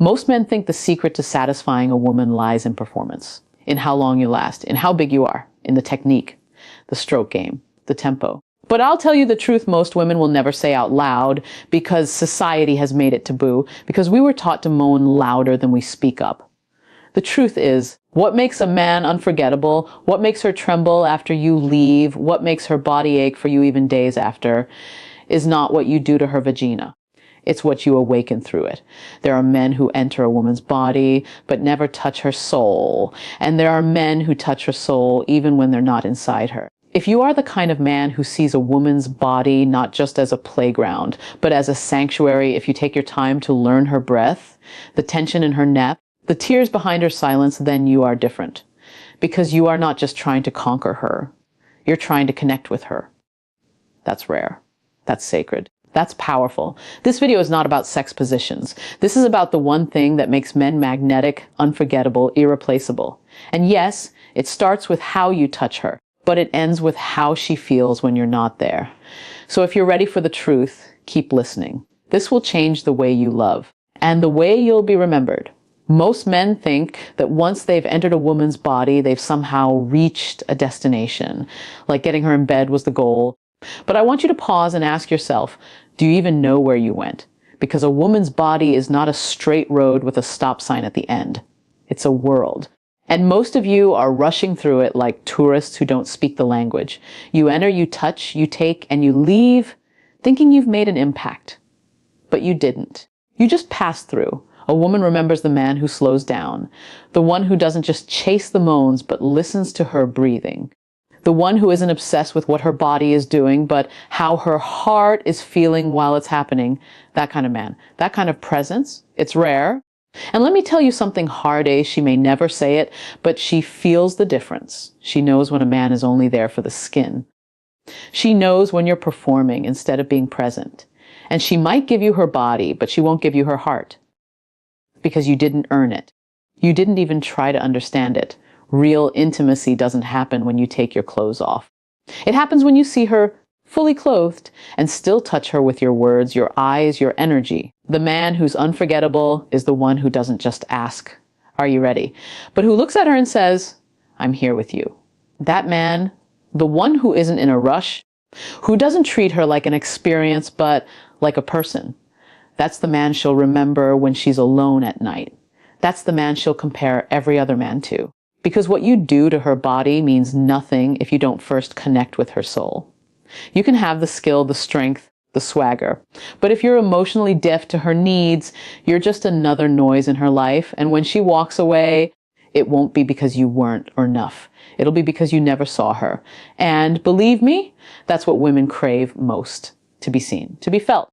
Most men think the secret to satisfying a woman lies in performance, in how long you last, in how big you are, in the technique, the stroke game, the tempo. But I'll tell you the truth, most women will never say out loud because society has made it taboo, because we were taught to moan louder than we speak up. The truth is, what makes a man unforgettable, what makes her tremble after you leave, what makes her body ache for you even days after, is not what you do to her vagina. It's what you awaken through it. There are men who enter a woman's body, but never touch her soul. And there are men who touch her soul even when they're not inside her. If you are the kind of man who sees a woman's body not just as a playground, but as a sanctuary, if you take your time to learn her breath, the tension in her neck, the tears behind her silence, then you are different. Because you are not just trying to conquer her. You're trying to connect with her. That's rare. That's sacred. That's powerful. This video is not about sex positions. This is about the one thing that makes men magnetic, unforgettable, irreplaceable. And yes, it starts with how you touch her, but it ends with how she feels when you're not there. So if you're ready for the truth, keep listening. This will change the way you love and the way you'll be remembered. Most men think that once they've entered a woman's body, they've somehow reached a destination, like getting her in bed was the goal. But I want you to pause and ask yourself, do you even know where you went? Because a woman's body is not a straight road with a stop sign at the end. It's a world. And most of you are rushing through it like tourists who don't speak the language. You enter, you touch, you take, and you leave thinking you've made an impact. But you didn't. You just passed through. A woman remembers the man who slows down, the one who doesn't just chase the moans, but listens to her breathing. The one who isn't obsessed with what her body is doing, but how her heart is feeling while it's happening. That kind of man. That kind of presence. It's rare. And let me tell you something hard, she may never say it, but she feels the difference. She knows when a man is only there for the skin. She knows when you're performing instead of being present. And she might give you her body, but she won't give you her heart. Because you didn't earn it. You didn't even try to understand it. Real intimacy doesn't happen when you take your clothes off. It happens when you see her fully clothed and still touch her with your words, your eyes, your energy. The man who's unforgettable is the one who doesn't just ask, "Are you ready?" but who looks at her and says, "I'm here with you." That man, the one who isn't in a rush, who doesn't treat her like an experience, but like a person. That's the man she'll remember when she's alone at night. That's the man she'll compare every other man to. Because what you do to her body means nothing if you don't first connect with her soul. You can have the skill, the strength, the swagger. But if you're emotionally deaf to her needs, you're just another noise in her life. And when she walks away, it won't be because you weren't enough. It'll be because you never saw her. And believe me, that's what women crave most. To be seen, to be felt,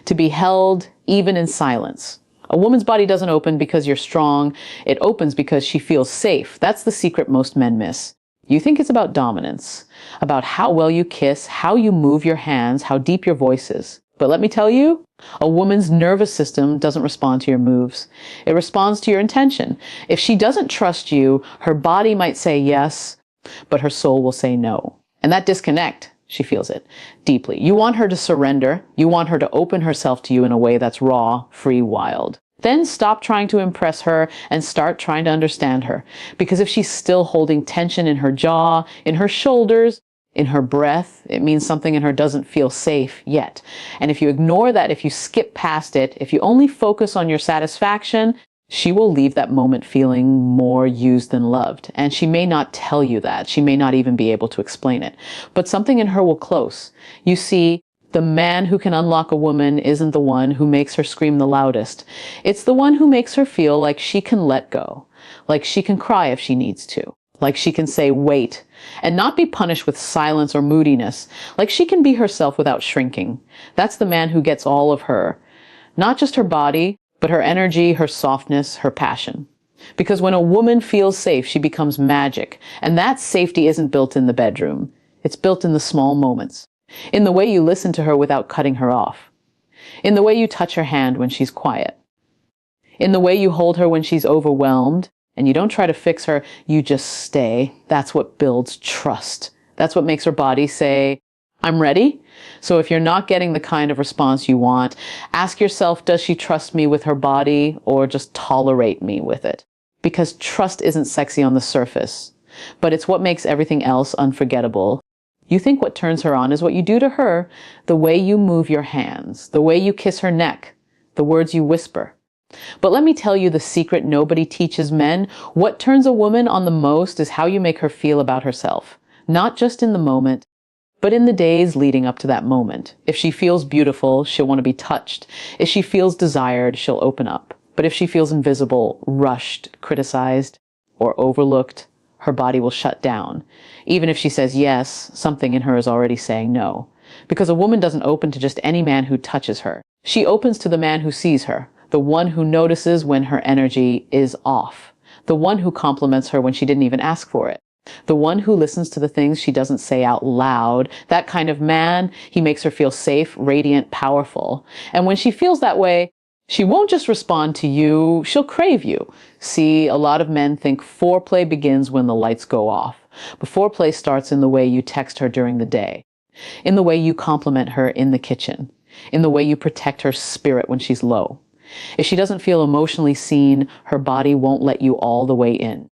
to be held, even in silence. A woman's body doesn't open because you're strong. It opens because she feels safe. That's the secret most men miss. You think it's about dominance, about how well you kiss, how you move your hands, how deep your voice is. But let me tell you, a woman's nervous system doesn't respond to your moves. It responds to your intention. If she doesn't trust you, her body might say yes, but her soul will say no. And that disconnect, she feels it deeply. You want her to surrender. You want her to open herself to you in a way that's raw, free, wild. Then stop trying to impress her and start trying to understand her. Because if she's still holding tension in her jaw, in her shoulders, in her breath, it means something in her doesn't feel safe yet. And if you ignore that, if you skip past it, if you only focus on your satisfaction, she will leave that moment feeling more used than loved. And she may not tell you that. She may not even be able to explain it. But something in her will close. You see, the man who can unlock a woman isn't the one who makes her scream the loudest. It's the one who makes her feel like she can let go, like she can cry if she needs to, like she can say wait, and not be punished with silence or moodiness, like she can be herself without shrinking. That's the man who gets all of her, not just her body, but her energy, her softness, her passion. Because when a woman feels safe, she becomes magic. And that safety isn't built in the bedroom. It's built in the small moments. In the way you listen to her without cutting her off. In the way you touch her hand when she's quiet. In the way you hold her when she's overwhelmed. And you don't try to fix her, you just stay. That's what builds trust. That's what makes her body say, I'm ready. So if you're not getting the kind of response you want, ask yourself, does she trust me with her body or just tolerate me with it? Because trust isn't sexy on the surface, but it's what makes everything else unforgettable. You think what turns her on is what you do to her, the way you move your hands, the way you kiss her neck, the words you whisper. But let me tell you the secret nobody teaches men. What turns a woman on the most is how you make her feel about herself. Not just in the moment, but in the days leading up to that moment. If she feels beautiful, she'll want to be touched. If she feels desired, she'll open up. But if she feels invisible, rushed, criticized, or overlooked, her body will shut down. Even if she says yes, something in her is already saying no. Because a woman doesn't open to just any man who touches her. She opens to the man who sees her, the one who notices when her energy is off, the one who compliments her when she didn't even ask for it, the one who listens to the things she doesn't say out loud. That kind of man, he makes her feel safe, radiant, powerful. And when she feels that way, she won't just respond to you, she'll crave you. See, a lot of men think foreplay begins when the lights go off. But foreplay starts in the way you text her during the day, in the way you compliment her in the kitchen, in the way you protect her spirit when she's low. If she doesn't feel emotionally seen, her body won't let you all the way in.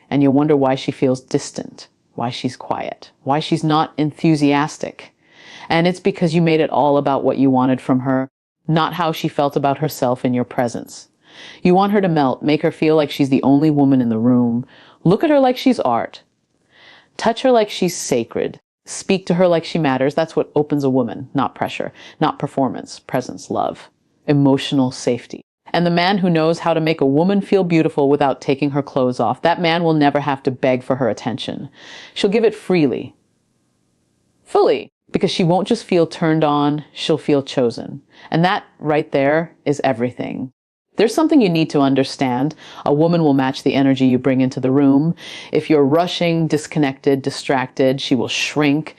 And you'll wonder why she feels distant, why she's quiet, why she's not enthusiastic. And it's because you made it all about what you wanted from her, not how she felt about herself in your presence. You want her to melt, make her feel like she's the only woman in the room. Look at her like she's art. Touch her like she's sacred. Speak to her like she matters. That's what opens a woman, not pressure, not performance, presence, love, emotional safety. And the man who knows how to make a woman feel beautiful without taking her clothes off, that man will never have to beg for her attention. She'll give it freely, fully, because she won't just feel turned on, she'll feel chosen. And that right there is everything. There's something you need to understand. A woman will match the energy you bring into the room. If you're rushing, disconnected, distracted, she will shrink.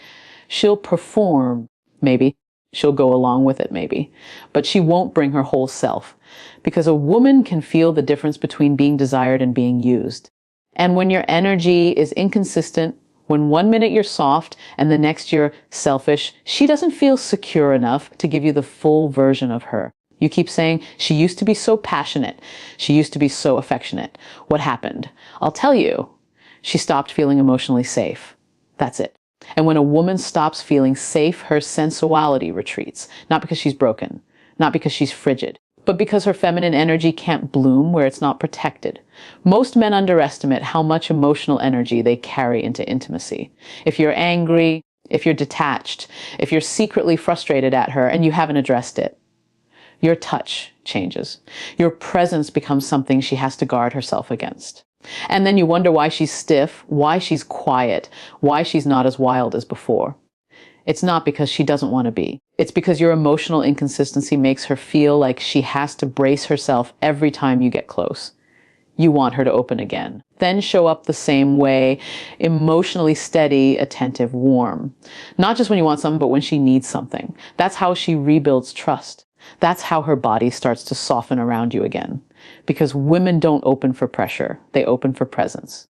She'll perform, maybe. She'll go along with it, maybe. But she won't bring her whole self. Because a woman can feel the difference between being desired and being used. And when your energy is inconsistent, when one minute you're soft and the next you're selfish, she doesn't feel secure enough to give you the full version of her. You keep saying, she used to be so passionate. She used to be so affectionate. What happened? I'll tell you. She stopped feeling emotionally safe. That's it. And when a woman stops feeling safe, her sensuality retreats. Not because she's broken, not because she's frigid, but because her feminine energy can't bloom where it's not protected. Most men underestimate how much emotional energy they carry into intimacy. If you're angry, if you're detached, if you're secretly frustrated at her and you haven't addressed it, your touch changes. Your presence becomes something she has to guard herself against. And then you wonder why she's stiff, why she's quiet, why she's not as wild as before. It's not because she doesn't want to be. It's because your emotional inconsistency makes her feel like she has to brace herself every time you get close. You want her to open again. Then show up the same way, emotionally steady, attentive, warm. Not just when you want something, but when she needs something. That's how she rebuilds trust. That's how her body starts to soften around you again. Because women don't open for pressure. They open for presence.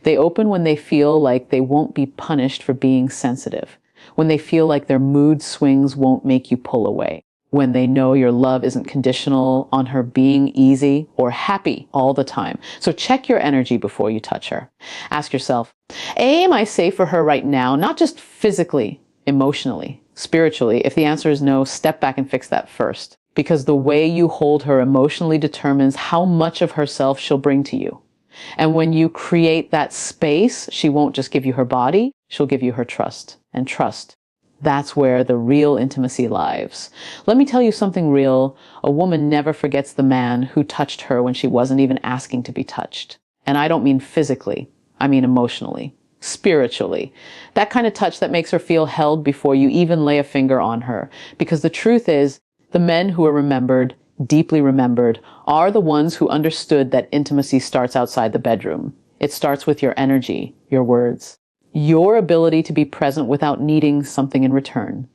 They open when they feel like they won't be punished for being sensitive. When they feel like their mood swings won't make you pull away. When they know your love isn't conditional on her being easy or happy all the time. So check your energy before you touch her. Ask yourself, am I safe for her right now? Not just physically, emotionally, spiritually. If the answer is no, step back and fix that first. Because the way you hold her emotionally determines how much of herself she'll bring to you. And when you create that space, she won't just give you her body, she'll give you her trust. And trust, that's where the real intimacy lies. Let me tell you something real. A woman never forgets the man who touched her when she wasn't even asking to be touched. And I don't mean physically, I mean emotionally, spiritually. That kind of touch that makes her feel held before you even lay a finger on her. Because the truth is, the men who are remembered, deeply remembered, are the ones who understood that intimacy starts outside the bedroom. It starts with your energy, your words, your ability to be present without needing something in return.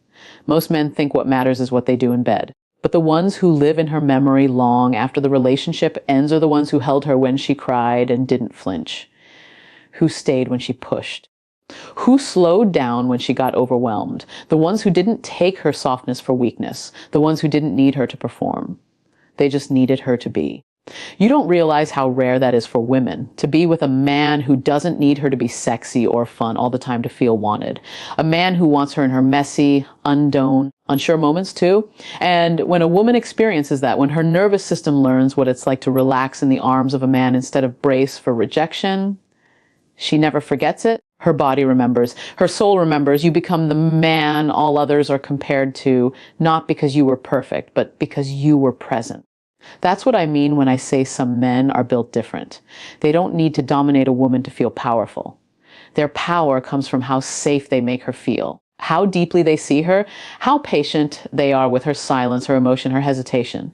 Most men think what matters is what they do in bed. But the ones who live in her memory long after the relationship ends are the ones who held her when she cried and didn't flinch, who stayed when she pushed, Who slowed down when she got overwhelmed? The ones who didn't take her softness for weakness, the ones who didn't need her to perform. They just needed her to be. You don't realize how rare that is for women, to be with a man who doesn't need her to be sexy or fun all the time to feel wanted. A man who wants her in her messy, unsure moments too. And when a woman experiences that, when her nervous system learns what it's like to relax in the arms of a man instead of brace for rejection, she never forgets it. Her body remembers. Her soul remembers. You become the man all others are compared to, not because you were perfect, but because you were present. That's what I mean when I say some men are built different. They don't need to dominate a woman to feel powerful. Their power comes from how safe they make her feel, how deeply they see her, how patient they are with her silence, her emotion, her hesitation.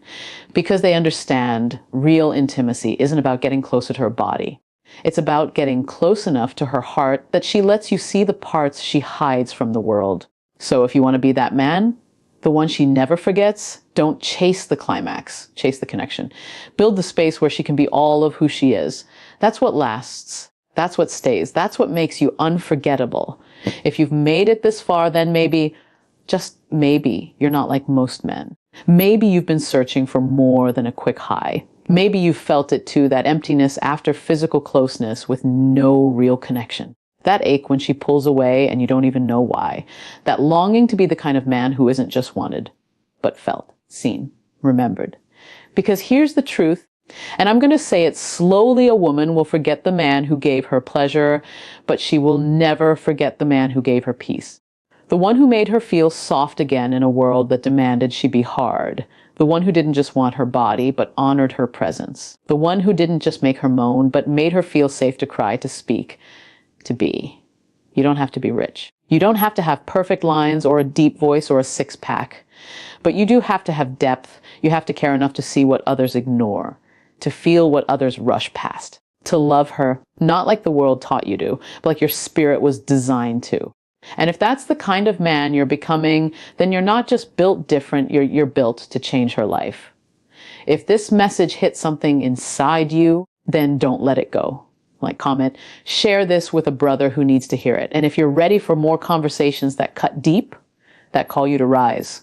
Because they understand real intimacy isn't about getting closer to her body. It's about getting close enough to her heart that she lets you see the parts she hides from the world. So if you want to be that man, the one she never forgets, don't chase the climax, chase the connection. Build the space where she can be all of who she is. That's what lasts. That's what stays. That's what makes you unforgettable. If you've made it this far, then maybe, just maybe, you're not like most men. Maybe you've been searching for more than a quick high. Maybe you've felt it too, that emptiness after physical closeness with no real connection. That ache when she pulls away and you don't even know why. That longing to be the kind of man who isn't just wanted, but felt, seen, remembered. Because here's the truth, and I'm going to say it slowly: a woman will forget the man who gave her pleasure, but she will never forget the man who gave her peace. The one who made her feel soft again in a world that demanded she be hard. The one who didn't just want her body, but honored her presence. The one who didn't just make her moan, but made her feel safe to cry, to speak, to be. You don't have to be rich. You don't have to have perfect lines or a deep voice or a six-pack. But you do have to have depth. You have to care enough to see what others ignore, to feel what others rush past, to love her, not like the world taught you to, but like your spirit was designed to. And if that's the kind of man you're becoming, then you're not just built different, you're built to change her life. If this message hits something inside you, then don't let it go. Like, comment, share this with a brother who needs to hear it. And if you're ready for more conversations that cut deep, that call you to rise,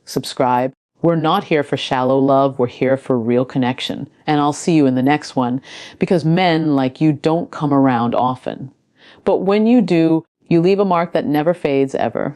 subscribe. We're not here for shallow love. We're here for real connection. And I'll see you in the next one, because men like you don't come around often. But when you do, you leave a mark that never fades ever.